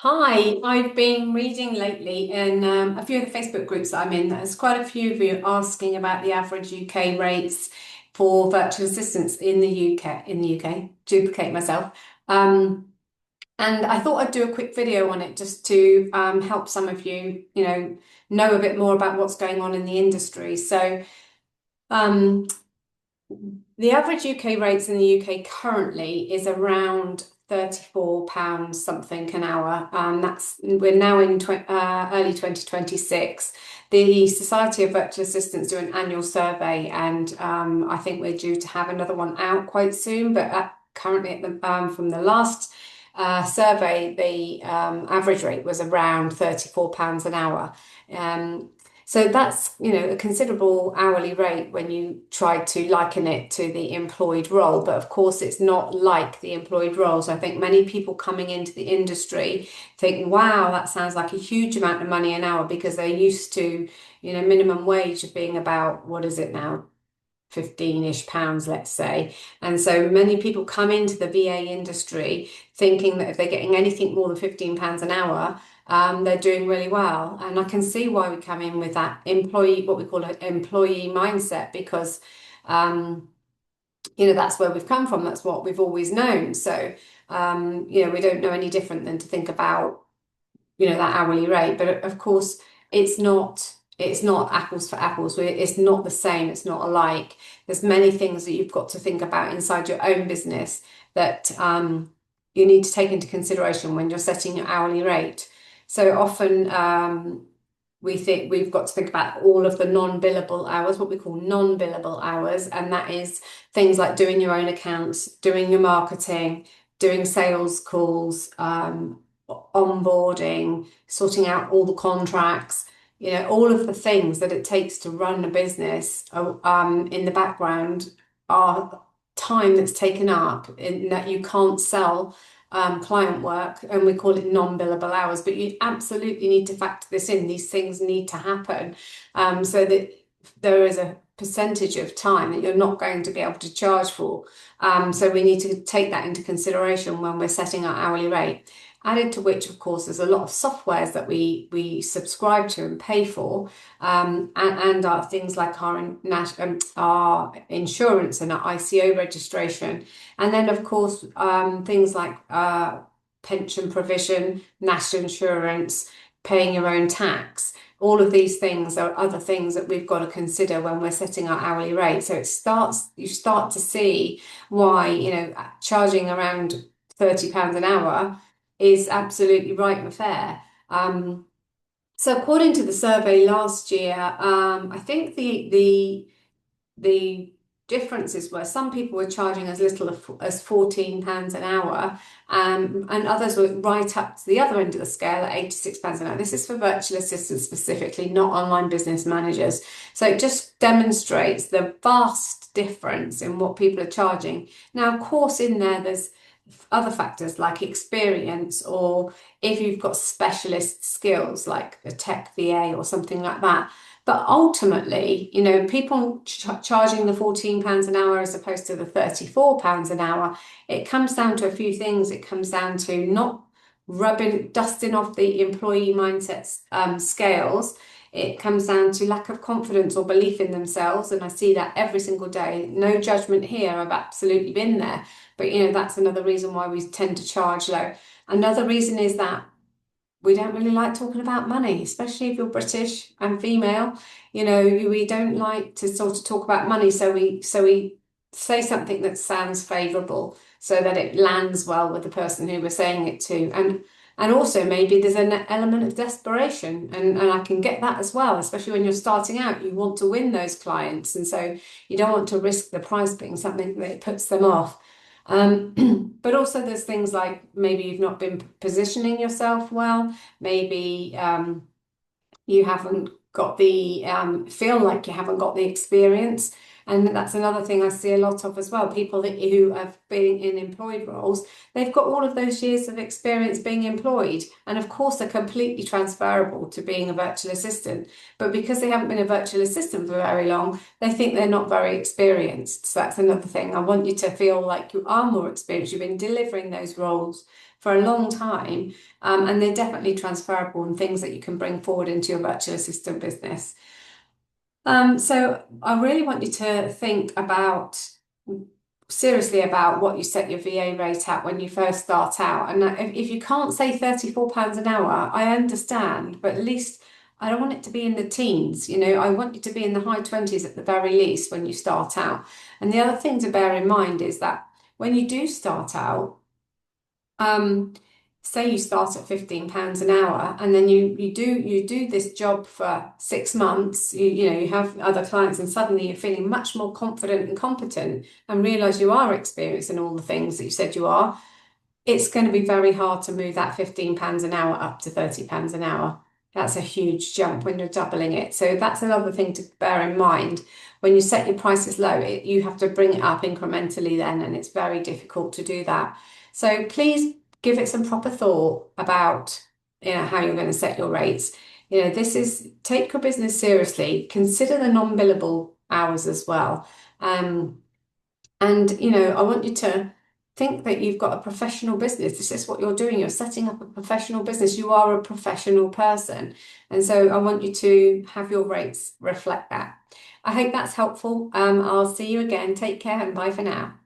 Hi, I've been reading lately in a few of the Facebook groups that I'm in. There's quite a few of you asking about the average UK rates for virtual assistants in the UK. Duplicate myself. Um, and I thought I'd do a quick video on it just to help some of you, know a bit more about what's going on in the industry. So, um, the average UK rates in the UK currently is around £34 something an hour. We're now in early 2026. The Society of Virtual Assistants do an annual survey, and I think we're due to have another one out quite soon. But currently, from the last survey, the average rate was around £34 an hour. Um, so that's, a considerable hourly rate when you try to liken it to the employed role. But of course, it's not like the employed role. So I think many people coming into the industry think, wow, that sounds like a huge amount of money an hour because they're used to, minimum wage of being about, what is it now? 15-ish pounds, let's say. And so many people come into the VA industry thinking that if they're getting anything more than £15 an hour, they're doing really well. And I can see why we come in with that employee, what we call an employee mindset, because that's where we've come from. That's what we've always known. So we don't know any different than to think about that hourly rate. But of course, it's not apples for apples. It's not the same. It's not alike. There's many things that you've got to think about inside your own business that you need to take into consideration when you're setting your hourly rate. So often we think we've got to think about all of the non-billable hours, what we call non-billable hours, and that is things like doing your own accounts, doing your marketing, doing sales calls, onboarding, sorting out all the contracts, all of the things that it takes to run a business in the background are time that's taken up in that you can't sell client work, and we call it non-billable hours. But you absolutely need to factor this in. These things need to happen so that there is a percentage of time that you're not going to be able to charge for. So we need to take that into consideration when we're setting our hourly rate. Added to which, of course, there's a lot of softwares that we subscribe to and pay for, and our things like our insurance and our ICO registration, and then of course things like pension provision, national insurance, paying your own tax. All of these things are other things that we've got to consider when we're setting our hourly rate. So you start to see why, charging around £30 an hour is absolutely right and fair. So according to the survey last year, I think the differences were some people were charging as little as £14 an hour, and others were right up to the other end of the scale at £86 an hour. This is for virtual assistants specifically, not online business managers. So it just demonstrates the vast difference in what people are charging. Now, of course, in there's other factors like experience, or if you've got specialist skills like a tech VA or something like that. But ultimately, people charging the £14 an hour as opposed to the £34 an hour, it comes down to a few things. It comes down to not dusting off the employee mindset scales. It comes down to lack of confidence or belief in themselves. And I see that every single day. No judgment here. I've absolutely been there. But, that's another reason why we tend to charge low. Another reason is that we don't really like talking about money, especially if you're British and female. We don't like to sort of talk about money. So we say something that sounds favourable so that it lands well with the person who we're saying it to. And also maybe there's an element of desperation, and I can get that as well, especially when you're starting out. You want to win those clients, and so you don't want to risk the price being something that puts them off. But also there's things like maybe you've not been positioning yourself well, maybe you haven't got feel like you haven't got the experience. And that's another thing I see a lot of as well. People who have been in employed roles, they've got all of those years of experience being employed. And of course, they're completely transferable to being a virtual assistant. But because they haven't been a virtual assistant for very long, they think they're not very experienced. So that's another thing. I want you to feel like you are more experienced. You've been delivering those roles for a long time, and they're definitely transferable and things that you can bring forward into your virtual assistant business. So I really want you to think seriously about what you set your VA rate at when you first start out. And if you can't say £34 an hour, I understand, but at least I don't want it to be in the teens. I want you to be in the high 20s at the very least when you start out. And the other thing to bear in mind is that when you do start out, um, say you start at £15 an hour, and then you do this job for 6 months, you have other clients, and suddenly you're feeling much more confident and competent and realize you are experienced in all the things that you said you are. It's going to be very hard to move that £15 an hour up to £30 an hour. That's a huge jump when you're doubling it. So that's another thing to bear in mind. When you set your prices low, you have to bring it up incrementally then, and it's very difficult to do that. So please give it some proper thought about how you're going to set your rates. Take your business seriously. Consider the non-billable hours as well. And I want you to think that you've got a professional business. This is what you're doing. You're setting up a professional business. You are a professional person. And so I want you to have your rates reflect that. I hope that's helpful. I'll see you again. Take care and bye for now.